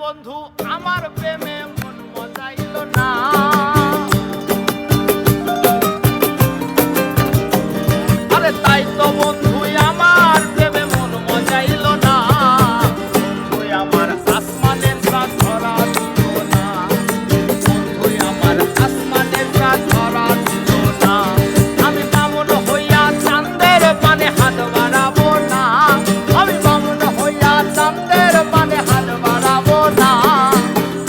বন্ধু আমার প্রেমে মন মজাইল না। আরে তাই তো বন্ধু আমার প্রেমে মন মজাইল না। বন্ধু আমার আসমানের চাঁদ ধরা দিল না। বন্ধু আমার আসমানের চাঁদ ধরা দিল না। আমি বামুন হইয়া চাঁদের পানে হাত বাড়াবো না। আমি বামুন হইয়া চাঁদের পানে হাত বাড়াবো না।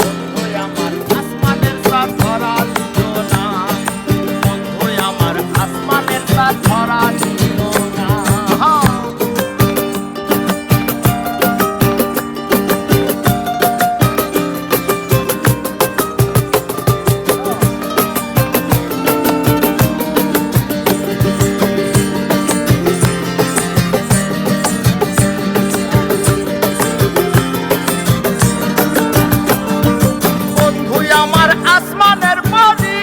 বন্ধু আমার আসমানের চাঁদ ধরা দিল না। বন্ধু আমার আসমানের চাঁদ ধরা দিল না। বন্ধু আমার আসমানের পরি,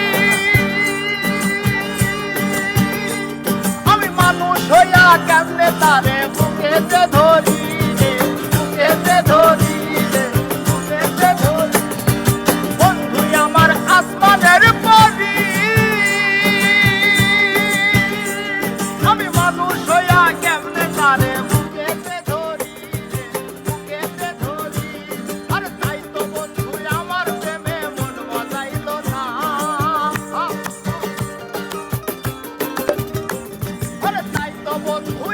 আমি মানুষ হইয়া কেমনে তারে বুকেতে ধরি রে, বুকেতে ধরি রে, বুকেতে ধরি। বন্ধু আমার আসমানের পরি, আমি মানুষ হইয়া কেমনে তারে বুকেতে ধরি রে, বুকেতে ধরি। আরে তাই তো বন্ধু আমার প্রেমে মন মজাইল না। আরে তাই তো বন্ধু